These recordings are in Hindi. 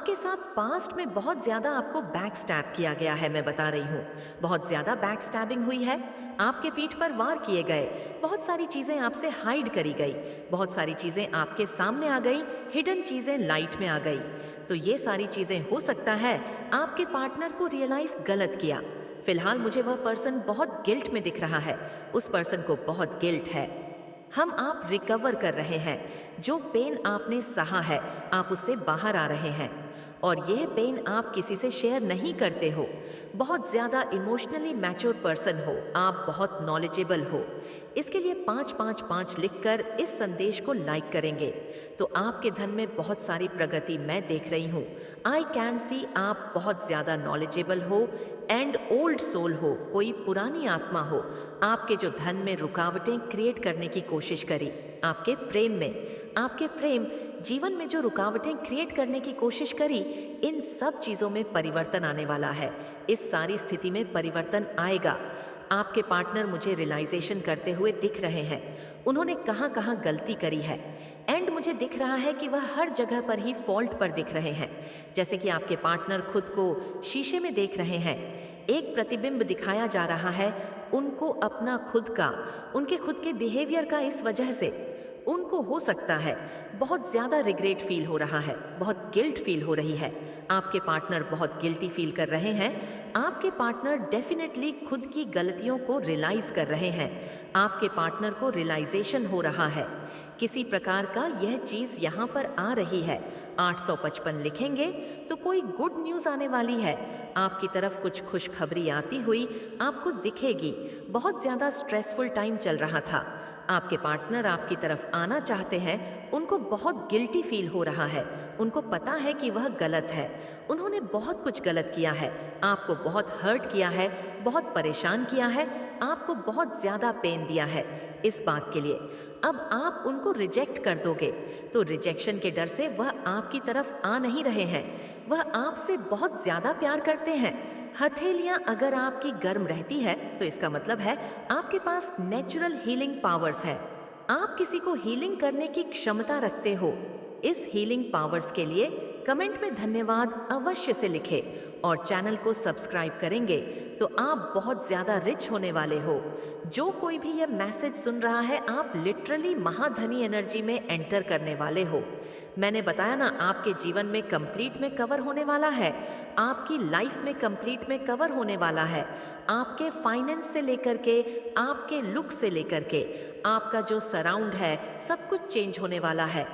आपके साथ पास्ट में बहुत ज़्यादा आपको बैक स्टैब किया गया है, मैं बता रही हूँ। बहुत ज़्यादा बैक स्टैबिंग हुई है, आपके पीठ पर वार किए गए, बहुत सारी चीज़ें आपसे हाइड करी गई, बहुत सारी चीज़ें आपके सामने आ गई, हिडन चीज़ें लाइट में आ गई। तो ये सारी चीज़ें हो सकता है आपके पार्टनर को रियल लाइफ गलत किया। फिलहाल मुझे वह पर्सन बहुत गिल्ट में दिख रहा है, उस पर्सन को बहुत गिल्ट है। हम आप रिकवर कर रहे हैं। जो पेन आपने सहा है, आप उससे बाहर आ रहे हैं। और यह पेन आप किसी से शेयर नहीं करते हो। बहुत ज़्यादा इमोशनली मैच्योर पर्सन हो, आप बहुत नॉलेजेबल हो। इसके लिए 555 लिखकर इस संदेश को लाइक करेंगे तो आपके धन में बहुत सारी प्रगति मैं देख रही हूँ। आई कैन सी आप बहुत ज़्यादा नॉलेजेबल हो एंड ओल्ड सोल हो, कोई पुरानी आत्मा हो। आपके जो धन में रुकावटें क्रिएट करने की कोशिश करी, आपके प्रेम जीवन में जो रुकावटें क्रिएट करने की कोशिश करी, इन सब चीज़ों में परिवर्तन आने वाला है। इस सारी स्थिति में परिवर्तन आएगा। आपके पार्टनर मुझे रियलाइजेशन करते हुए दिख रहे हैं, उन्होंने कहाँ कहाँ गलती करी है। एंड मुझे दिख रहा है कि वह हर जगह पर ही फॉल्ट पर दिख रहे हैं। जैसे कि आपके पार्टनर खुद को शीशे में देख रहे हैं, एक प्रतिबिंब दिखाया जा रहा है उनको अपना खुद का, उनके खुद के बिहेवियर का। इस वजह से उनको हो सकता है बहुत ज़्यादा रिग्रेट फील हो रहा है, बहुत गिल्ट फील हो रही है। आपके पार्टनर बहुत गिल्टी फील कर रहे हैं। आपके पार्टनर डेफिनेटली खुद की गलतियों को रियलाइज कर रहे हैं। आपके पार्टनर को रियलाइजेशन हो रहा है किसी प्रकार का, यह चीज़ यहाँ पर आ रही है। 855 लिखेंगे तो कोई गुड न्यूज़ आने वाली है। आपकी तरफ कुछ खुशखबरी आती हुई आपको दिखेगी। बहुत ज़्यादा स्ट्रेसफुल टाइम चल रहा था, आपके पार्टनर आपकी तरफ आना चाहते हैं, उनको बहुत गिल्टी फील हो रहा है। उनको पता है कि वह गलत है, उन्होंने बहुत कुछ गलत किया है, आपको बहुत हर्ट किया है, बहुत परेशान किया है, आपको बहुत ज़्यादा पेन दिया है। इस बात के लिए अब आप उनको रिजेक्ट कर दोगे तो रिजेक्शन के डर से वह आपकी तरफ आ नहीं रहे हैं। वह आपसे बहुत ज़्यादा प्यार करते हैं। हथेलियाँ अगर आपकी गर्म रहती है तो इसका मतलब है आपके पास नेचुरल हीलिंग पावर्स है। आप किसी को हीलिंग करने की क्षमता रखते हो। इस हीलिंग पावर्स के लिए कमेंट में धन्यवाद अवश्य से लिखें और चैनल को सब्सक्राइब करेंगे तो आप बहुत ज़्यादा रिच होने वाले हो। जो कोई भी यह मैसेज सुन रहा है, आप लिटरली महाधनी एनर्जी में एंटर करने वाले हो। मैंने बताया ना, आपके जीवन में कंप्लीट में कवर होने वाला है, आपकी लाइफ में कंप्लीट में कवर होने वाला है। आपके फाइनेंस से लेकर के, आपके लुक से लेकर के, आपका जो सराउंड है, सब कुछ चेंज होने वाला है।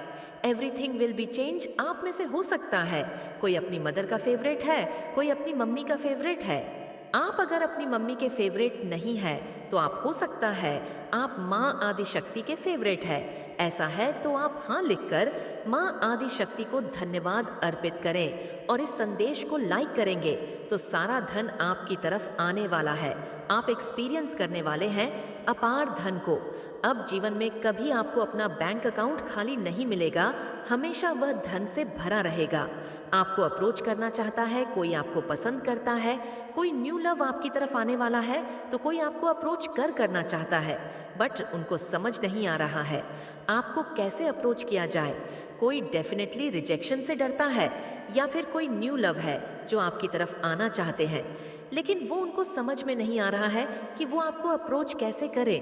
Everything will be change. आप में से हो सकता है कोई अपनी मदर का फेवरेट है, कोई अपनी मम्मी का फेवरेट है। आप अगर अपनी मम्मी के फेवरेट नहीं है तो आप हो सकता है आप माँ आदि शक्ति के फेवरेट है। ऐसा है तो आप हाँ लिखकर माँ आदि शक्ति को धन्यवाद अर्पित करें और इस संदेश को लाइक करेंगे तो सारा धन आपकी तरफ आने वाला है। आप एक्सपीरियंस करने वाले हैं अपार धन को। अब जीवन में कभी आपको अपना बैंक अकाउंट खाली नहीं मिलेगा, हमेशा वह धन से भरा रहेगा। आपको अप्रोच करना चाहता है, कोई आपको पसंद करता है, कोई न्यू लव आपकी तरफ आने वाला है तो कोई आपको अप्रोच करना चाहता है, बट उनको समझ नहीं आ रहा है आपको कैसे अप्रोच किया जाए। कोई डेफिनेटली रिजेक्शन से डरता है या फिर कोई न्यू लव है जो आपकी तरफ आना चाहते हैं, लेकिन वो उनको समझ में नहीं आ रहा है कि वो आपको अप्रोच कैसे करें।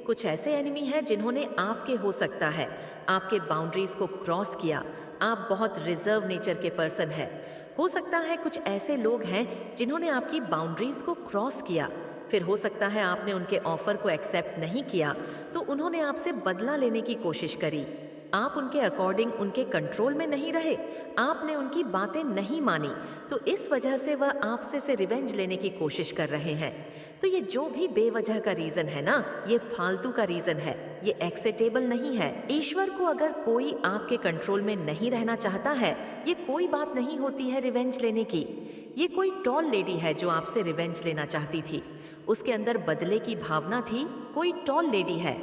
कुछ ऐसे एनिमी हैं जिन्होंने आपके हो सकता है आपके बाउंड्रीज को क्रॉस किया। आप बहुत रिजर्व नेचर के पर्सन हैं। हो सकता है कुछ ऐसे लोग हैं जिन्होंने आपकी बाउंड्रीज को क्रॉस किया। फिर हो सकता है आपने उनके ऑफर को एक्सेप्ट नहीं किया तो उन्होंने आपसे बदला लेने की कोशिश करी। आप उनके अकॉर्डिंग उनके कंट्रोल में नहीं रहे, आपने उनकी बातें नहीं मानी तो इस वजह से वह आपसे से रिवेंज लेने की कोशिश कर रहे हैं। तो ये जो भी बेवजह का रीजन है ना, ये फालतू का रीजन है, ये एक्सेप्टेबल नहीं है। ईश्वर को अगर कोई आपके कंट्रोल में नहीं रहना चाहता है, ये कोई बात नहीं होती है रिवेंज लेने की। ये कोई टॉल लेडी है जो आपसे रिवेंज लेना चाहती थी, उसके अंदर बदले की भावना थी। कोई टॉल लेडी है,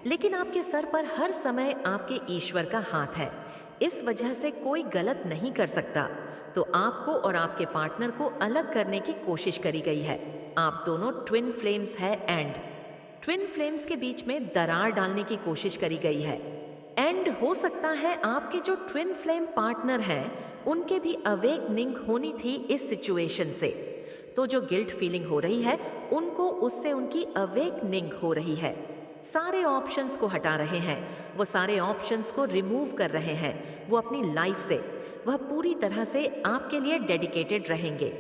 लेकिन आपके सर पर हर समय आपके ईश्वर का हाथ है। इस वजह से कोई गलत नहीं कर सकता। तो आपको और आपके पार्टनर को अलग करने की कोशिश करी गई है। आप दोनों ट्विन फ्लेम्स है एंड ट्विन फ्लेम्स के बीच में दरार डालने की कोशिश करी गई है। एंड हो सकता है आपके जो ट्विन फ्लेम पार्टनर हैं उनके भी अवेकनिंग होनी थी इस सिचुएशन से। तो जो गिल्ट फीलिंग हो रही है उनको उससे उनकी अवेकनिंग हो रही है। सारे ऑप्शंस को हटा रहे हैं, वो सारे ऑप्शंस को रिमूव कर रहे हैं वो अपनी लाइफ से। वह पूरी तरह से आपके लिए डेडिकेटेड रहेंगे।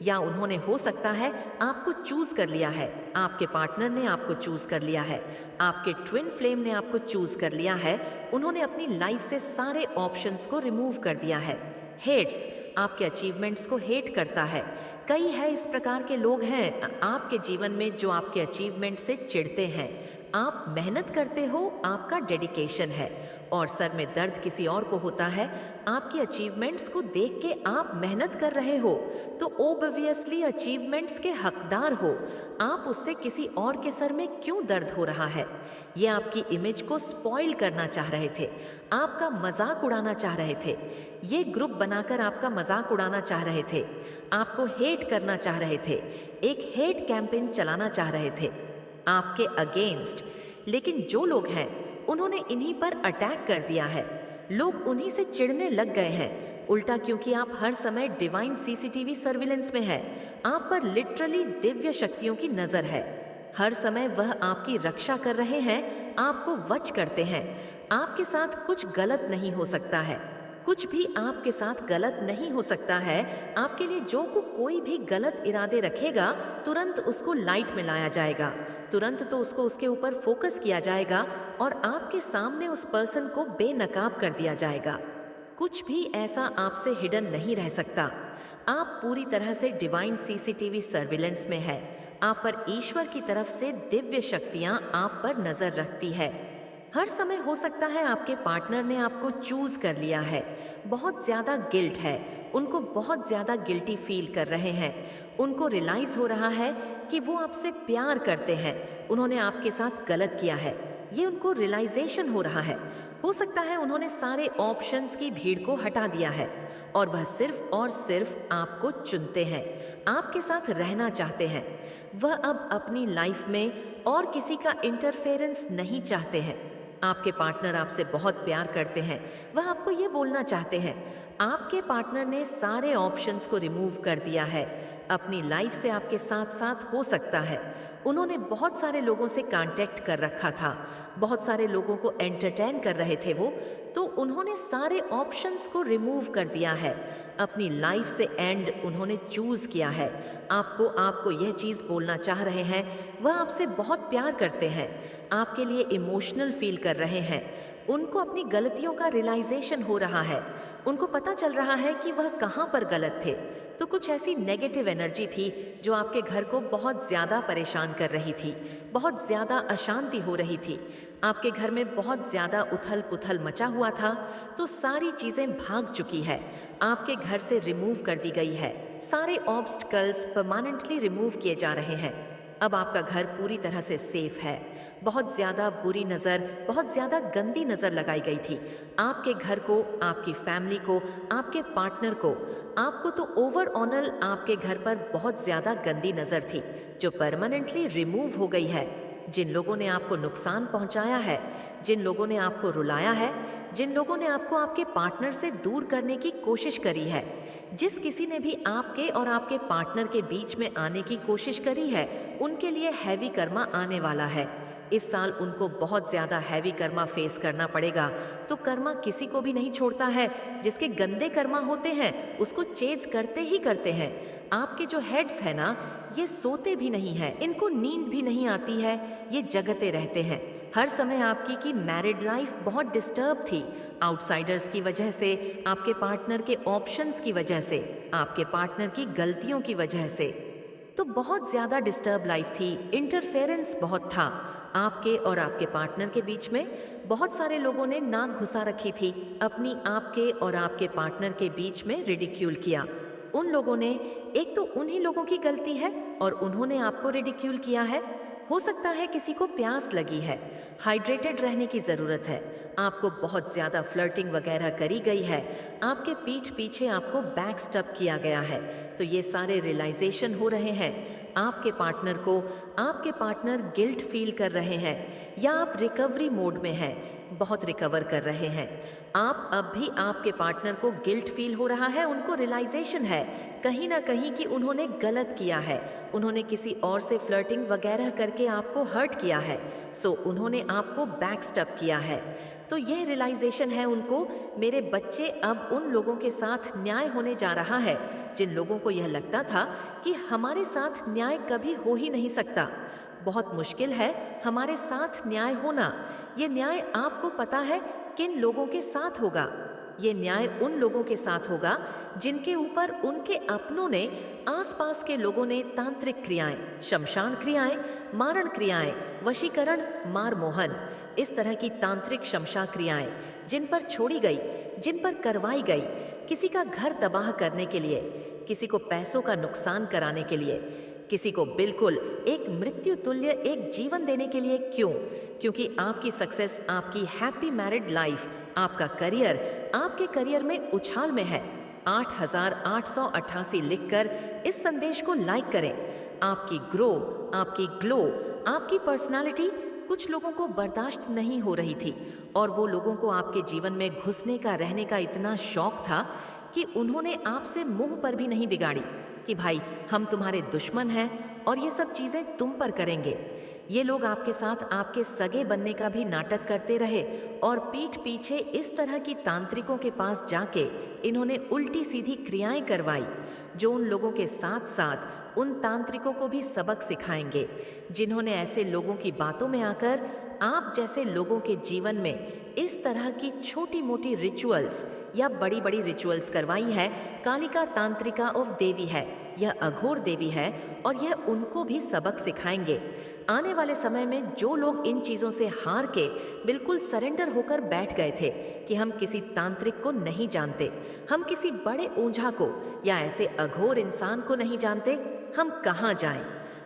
या उन्होंने हो सकता है आपको चूज कर लिया है, आपके पार्टनर ने आपको चूज कर लिया है, आपके ट्विन फ्लेम ने आपको चूज कर लिया है। उन्होंने अपनी लाइफ से सारे ऑप्शंस को रिमूव कर दिया है। हेट्स, आपके अचीवमेंट्स को हेट करता है। कई है इस प्रकार के लोग हैं आपके जीवन में जो आपके अचीवमेंट से चिढ़ते हैं। आप मेहनत करते हो, आपका डेडिकेशन है, और सर में दर्द किसी और को होता है। आपकी अचीवमेंट्स को देख के आप मेहनत कर रहे हो तो ओब्वियसली अचीवमेंट्स के हकदार हो। आप उससे किसी और के सर में क्यों दर्द हो रहा है? ये आपकी इमेज को स्पॉइल करना चाह रहे थे, आपका मजाक उड़ाना चाह रहे थे। ये ग्रुप बनाकर आपका मजाक उड़ाना चाह रहे थे, आपको हेट करना चाह रहे थे, एक हेट कैंपेन चलाना चाह रहे थे आपके अगेंस्ट। लेकिन जो लोग हैं उन्होंने इन्हीं पर अटैक कर दिया है। लोग उन्हीं से चिढ़ने लग गए हैं उल्टा, क्योंकि आप हर समय डिवाइन सीसीटीवी सर्विलेंस में है। आप पर लिटरली दिव्य शक्तियों की नजर है। हर समय वह आपकी रक्षा कर रहे हैं, आपको वच करते हैं। आपके साथ कुछ गलत नहीं हो सकता है, कुछ भी आपके साथ गलत नहीं हो सकता है। आपके लिए जो कोई भी गलत इरादे रखेगा तुरंत उसको लाइट में लाया जाएगा, तुरंत तो उसको उसके ऊपर फोकस किया जाएगा और आपके सामने उस पर्सन को बेनकाब कर दिया जाएगा। कुछ भी ऐसा आपसे हिडन नहीं रह सकता। आप पूरी तरह से डिवाइन सीसीटीवी सर्विलेंस में है। आप पर ईश्वर की तरफ से दिव्य शक्तियां आप पर नजर रखती है। हर समय हो सकता है आपके पार्टनर ने आपको चूज कर लिया है, बहुत ज्यादा गिल्ट है, उनको बहुत ज्यादा गिल्टी फील कर रहे हैं। उनको रियलाइज हो रहा है कि वो आपसे प्यार करते हैं, उन्होंने आपके साथ गलत किया है, ये उनको रियलाइजेशन हो रहा है। हो सकता है उन्होंने सारे ऑप्शंस की भीड़ को हटा दिया है और वह सिर्फ और सिर्फ आपको चुनते हैं, आपके साथ रहना चाहते हैं। वह अब अपनी लाइफ में और किसी का इंटरफेरेंस नहीं चाहते हैं। आपके पार्टनर आपसे बहुत प्यार करते हैं, वह आपको ये बोलना चाहते हैं। आपके पार्टनर ने सारे ऑप्शंस को रिमूव कर दिया है, अपनी लाइफ से आपके साथ साथ हो सकता है उन्होंने बहुत सारे लोगों से कांटेक्ट कर रखा था, बहुत सारे लोगों को एंटरटेन कर रहे थे वो, तो उन्होंने सारे ऑप्शंस को रिमूव कर दिया है। अपनी लाइफ से एंड उन्होंने चूज किया है। आपको यह चीज़ बोलना चाह रहे हैं, वह आपसे बहुत प्यार करते हैं, आपके लिए इमोशनल फील कर रहे हैं। उनको अपनी गलतियों का रियलाइजेशन हो रहा है, उनको पता चल रहा है कि वह कहाँ पर गलत थे। तो कुछ ऐसी नेगेटिव एनर्जी थी जो आपके घर को बहुत ज़्यादा परेशान कर रही थी, बहुत ज़्यादा अशांति हो रही थी, आपके घर में बहुत ज़्यादा उथल पुथल मचा हुआ था। तो सारी चीज़ें भाग चुकी है, आपके घर से रिमूव कर दी गई है। सारे ऑब्स्टकल्स परमानेंटली रिमूव किए जा रहे हैं। अब आपका घर पूरी तरह से सेफ है। बहुत ज़्यादा बुरी नज़र, बहुत ज़्यादा गंदी नज़र लगाई गई थी आपके घर को, आपकी फैमिली को, आपके पार्टनर को। आपको तो ओवरऑल आपके घर पर बहुत ज़्यादा गंदी नज़र थी जो परमानेंटली रिमूव हो गई है। जिन लोगों ने आपको नुकसान पहुंचाया है, जिन लोगों ने आपको रुलाया है, जिन लोगों ने आपको आपके पार्टनर से दूर करने की कोशिश करी है, जिस किसी ने भी आपके और आपके पार्टनर के बीच में आने की कोशिश करी है, उनके लिए हैवी कर्मा आने वाला है। इस साल उनको बहुत ज़्यादा हैवी कर्मा फेस करना पड़ेगा। तो कर्मा किसी को भी नहीं छोड़ता है, जिसके गंदे कर्मा होते हैं उसको चेज करते ही करते हैं। आपके जो हेड्स हैं ना, ये सोते भी नहीं हैं, इनको नींद भी नहीं आती है, ये जगते रहते हैं हर समय। आपकी की मैरिड लाइफ बहुत डिस्टर्ब थी, आउटसाइडर्स की वजह से, आपके पार्टनर के ऑप्शंस की वजह से, आपके पार्टनर की गलतियों की वजह से। तो बहुत ज़्यादा डिस्टर्ब लाइफ थी, इंटरफेरेंस बहुत था आपके और आपके पार्टनर के बीच में। बहुत सारे लोगों ने नाक घुसा रखी थी अपनी, आपके और आपके पार्टनर के बीच में रिडिक्यूल किया। उन लोगों ने, एक तो उन्हीं लोगों की गलती है और उन्होंने आपको रिडिक्यूल किया है। हो सकता है किसी को प्यास लगी है, हाइड्रेटेड रहने की ज़रूरत है, आपको बहुत ज़्यादा फ्लर्टिंग वगैरह करी गई है, आपके पीठ पीछे आपको बैक स्टब किया गया है। तो ये सारे रियलाइजेशन हो रहे हैं। आपके पार्टनर को, आपके पार्टनर गिल्ट फील कर रहे हैं या आप रिकवरी मोड में हैं, बहुत रिकवर कर रहे हैं। आप अब भी आपके पार्टनर को गिल्ट फील हो रहा है, उनको रियलाइजेशन है कहीं ना कहीं कि उन्होंने गलत किया है, उन्होंने किसी और से फ्लर्टिंग वगैरह करके आपको हर्ट किया है, सो उन्होंने आपको बैकस्टैब किया है। तो यह रियलाइजेशन है उनको, मेरे बच्चे अब उन लोगों के साथ न्याय होने जा रहा है जिन लोगों को यह लगता था कि हमारे साथ न्याय कभी हो ही नहीं सकता, बहुत मुश्किल है हमारे साथ न्याय होना। ये न्याय आपको पता है किन लोगों के साथ होगा। ये न्याय उन लोगों के साथ होगा जिनके ऊपर उनके अपनों ने, आसपास के लोगों ने तांत्रिक क्रियाएं, शमशान क्रियाएं, मारण क्रियाएं, वशीकरण, मार मोहन, इस तरह की तांत्रिक शमशा क्रियाएं जिन पर छोड़ी गई, जिन पर करवाई गई, किसी का घर तबाह करने के लिए, किसी को पैसों का नुकसान कराने के लिए, किसी को बिल्कुल एक मृत्यु तुल्य एक जीवन देने के लिए। क्यों? क्योंकि आपकी सक्सेस, आपकी हैप्पी मैरिड लाइफ, आपका करियर, आपके करियर में उछाल में है। 8888 लिखकर इस संदेश को लाइक करें। आपकी ग्रो, आपकी ग्लो, आपकी पर्सनालिटी कुछ लोगों को बर्दाश्त नहीं हो रही थी और वो लोगों को आपके जीवन में घुसने का, रहने का इतना शौक था कि उन्होंने आपसे मुंह पर भी नहीं बिगाड़ी कि भाई हम तुम्हारे दुश्मन हैं और ये सब चीज़ें तुम पर करेंगे। ये लोग आपके साथ आपके सगे बनने का भी नाटक करते रहे और पीठ पीछे इस तरह की तांत्रिकों के पास जाके इन्होंने उल्टी सीधी क्रियाएं करवाई जो उन लोगों के साथ साथ उन तांत्रिकों को भी सबक सिखाएंगे, जिन्होंने ऐसे लोगों की बातों में आकर आप जैसे लोगों के जीवन में इस तरह की छोटी मोटी रिचुअल्स या बड़ी बड़ी रिचुअल्स करवाई है। कालिका तांत्रिका ऑफ देवी है, यह अघोर देवी है और यह उनको भी सबक सिखाएंगे। आने वाले समय में जो लोग इन चीज़ों से हार के बिल्कुल सरेंडर होकर बैठ गए थे कि हम किसी तांत्रिक को नहीं जानते, हम किसी बड़े ओझा को या ऐसे अघोर इंसान को नहीं जानते, हम कहाँ जाएं,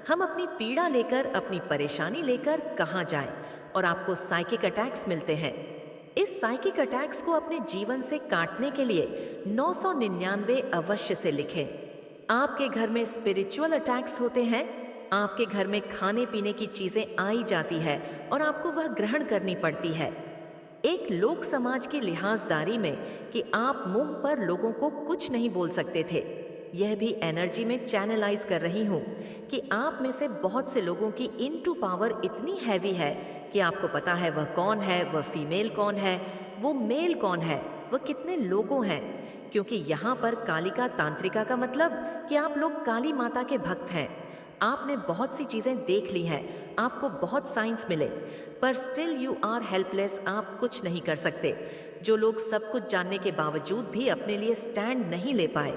हम अपनी पीड़ा लेकर, अपनी परेशानी लेकर कहाँ जाएं, और आपको साइकिक अटैक्स मिलते हैं। इस साइकिक अटैक्स को अपने जीवन से काटने के लिए 999 अवश्य से लिखें। आपके घर में स्पिरिचुअल अटैक्स होते हैं, आपके घर में खाने पीने की चीजें आई जाती है और आपको वह ग्रहण करनी पड़ती है एक लोक समाज की लिहाजदारी में कि आप मुंह पर लोगों को कुछ नहीं बोल सकते थे। यह भी एनर्जी में चैनलाइज कर रही हूँ कि आप में से बहुत से लोगों की इनटू पावर इतनी हैवी है कि आपको पता है वह कौन है, वह फीमेल कौन है, वो मेल कौन है, वह कितने लोगों हैं। क्योंकि यहाँ पर कालिका तांत्रिका का मतलब कि आप लोग काली माता के भक्त हैं। आपने बहुत सी चीज़ें देख ली हैं, आपको बहुत साइंस मिले, पर स्टिल यू आर हेल्पलेस, आप कुछ नहीं कर सकते। जो लोग सब कुछ जानने के बावजूद भी अपने लिए स्टैंड नहीं ले पाए,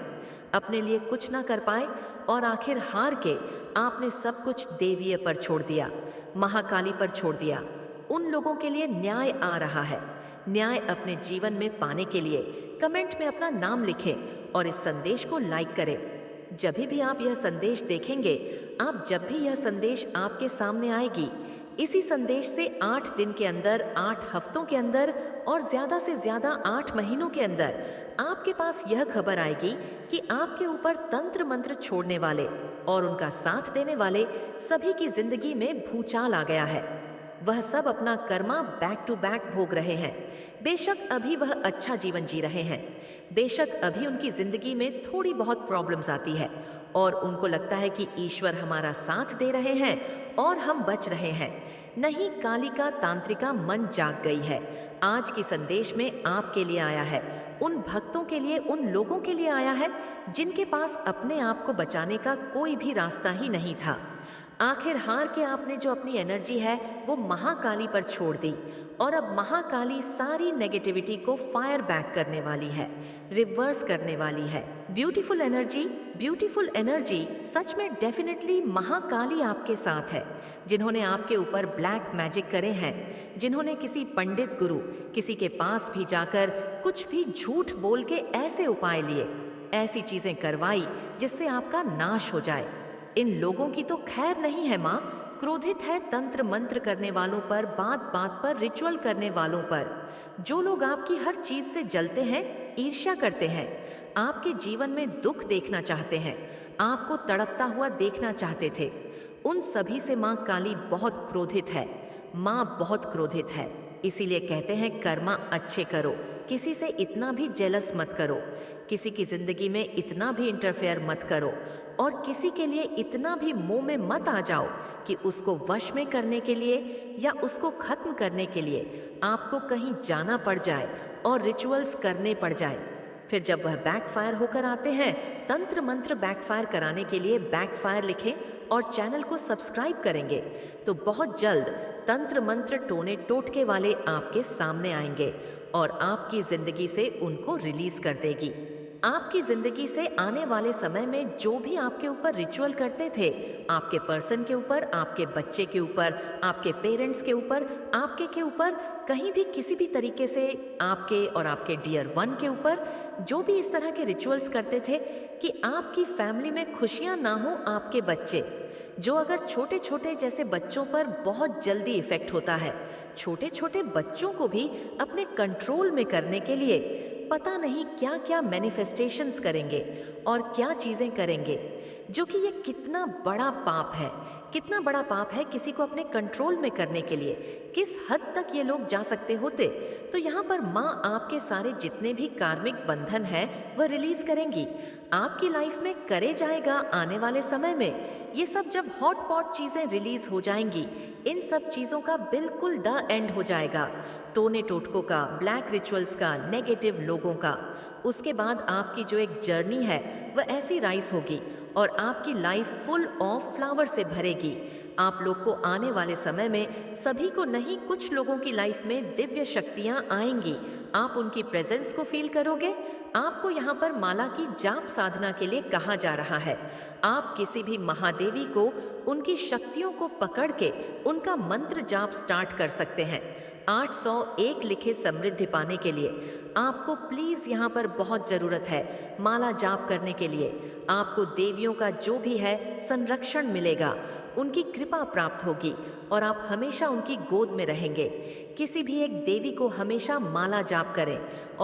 अपने लिए कुछ ना कर पाए और आखिर हार के आपने सब कुछ देवीय पर छोड़ दिया, महाकाली पर छोड़ दिया। उन लोगों के लिए न्याय आ रहा है। न्याय अपने जीवन में पाने के लिए कमेंट में अपना नाम लिखें और इस संदेश को लाइक करें। जब भी आप यह संदेश देखेंगे, आप जब भी यह संदेश आपके सामने आएगी, इसी संदेश से 8 दिन के अंदर, 8 हफ्तों के अंदर और ज़्यादा से ज़्यादा 8 महीनों के अंदर आपके पास यह खबर आएगी कि आपके ऊपर तंत्र मंत्र छोड़ने वाले और उनका साथ देने वाले सभी की जिंदगी में भूचाल आ गया है। वह सब अपना कर्मा बैक टू बैक भोग रहे हैं। बेशक अभी वह अच्छा जीवन जी रहे हैं, बेशक अभी उनकी जिंदगी में थोड़ी बहुत प्रॉब्लम्स आती है और उनको लगता है कि ईश्वर हमारा साथ दे रहे हैं और हम बच रहे हैं। नहीं, कालिका तांत्रिका मन जाग गई है। आज की संदेश में आपके लिए आया है, उन भक्तों के लिए, उन लोगों के लिए आया है जिनके पास अपने आप को बचाने का कोई भी रास्ता ही नहीं था। आखिर हार के आपने जो अपनी एनर्जी है वो महाकाली पर छोड़ दी और अब महाकाली सारी नेगेटिविटी को फायर बैक करने वाली है, रिवर्स करने वाली है। ब्यूटीफुल एनर्जी सच में डेफिनेटली महाकाली आपके साथ है। जिन्होंने आपके ऊपर ब्लैक मैजिक करे हैं, जिन्होंने किसी पंडित गुरु, किसी के पास भी जाकर कुछ भी झूठ बोल के ऐसे उपाय लिए, ऐसी चीजें करवाई जिससे आपका नाश हो जाए। इन लोगों की तो खैर नहीं है माँ, क्रोधित है तंत्र मंत्र करने वालों पर, बात बात पर रिचुअल करने वालों पर। जो लोग आपकी हर चीज से जलते हैं ईर्ष्या करते हैं, आपके जीवन में दुख देखना चाहते हैं, आपको तड़पता हुआ देखना चाहते थे, उन सभी से माँ काली बहुत क्रोधित है। माँ बहुत क्रोधित है। इसीलिए कहते हैं कर्मा अच्छे करो, किसी से इतना भी जेलस मत करो, किसी की जिंदगी में इतना भी इंटरफेयर मत करो, और किसी के लिए इतना भी मुंह में मत आ जाओ कि उसको वश में करने के लिए या उसको खत्म करने के लिए आपको कहीं जाना पड़ जाए और रिचुअल्स करने पड़ जाए। फिर जब वह बैकफायर होकर आते हैं, तंत्र मंत्र बैकफायर कराने के लिए बैकफायर लिखें और चैनल को सब्सक्राइब करेंगे तो बहुत जल्द तंत्र मंत्र टोने टोटके वाले आपके सामने आएंगे और आपकी जिंदगी से उनको रिलीज कर देगी। आपकी जिंदगी से आने वाले समय में जो भी आपके ऊपर रिचुअल करते थे, आपके पर्सन के ऊपर, आपके बच्चे के ऊपर, आपके पेरेंट्स के ऊपर, आपके के ऊपर, कहीं भी किसी भी तरीके से आपके और आपके डियर वन के ऊपर जो भी इस तरह के रिचुअल्स करते थे कि आपकी फैमिली में खुशियां ना हो, आपके बच्चे जो अगर छोटे छोटे जैसे बच्चों पर बहुत जल्दी इफेक्ट होता है, छोटे छोटे बच्चों को भी अपने कंट्रोल में करने के लिए पता नहीं क्या क्या मैनिफेस्टेशंस करेंगे और क्या चीज़ें करेंगे, जो कि ये कितना बड़ा पाप है, कितना बड़ा पाप है किसी को अपने कंट्रोल में करने के लिए, किस हद तक ये लोग जा सकते होते। तो यहाँ पर माँ आपके सारे जितने भी कार्मिक बंधन है वह रिलीज करेंगी, आपकी लाइफ में करे जाएगा। आने वाले समय में ये सब जब हॉट पॉट चीज़ें रिलीज हो जाएंगी, इन सब चीज़ों का बिल्कुल द एंड हो जाएगा, टोने टोटकों का, ब्लैक रिचुअल्स का, नेगेटिव लोगों का। उसके बाद आपकी जो एक जर्नी है वह ऐसी राइज होगी और आपकी लाइफ फुल ऑफ फ्लावर से भरेगी। आप लोग को आने वाले समय में, सभी को नहीं, कुछ लोगों की लाइफ में दिव्य शक्तियाँ आएंगी। आप उनकी प्रेजेंस को फील करोगे। आपको यहाँ पर माला की जाप साधना के लिए कहा जा रहा है। आप किसी भी महादेवी को, उनकी शक्तियों को पकड़ के उनका मंत्र जाप स्टार्ट कर सकते हैं। 801 लिखे समृद्धि पाने के लिए आपको प्लीज़ यहाँ पर बहुत ज़रूरत है माला जाप करने के लिए। आपको देवियों का जो भी है संरक्षण मिलेगा, उनकी कृपा प्राप्त होगी और आप हमेशा उनकी गोद में रहेंगे। किसी भी एक देवी को हमेशा माला जाप करें और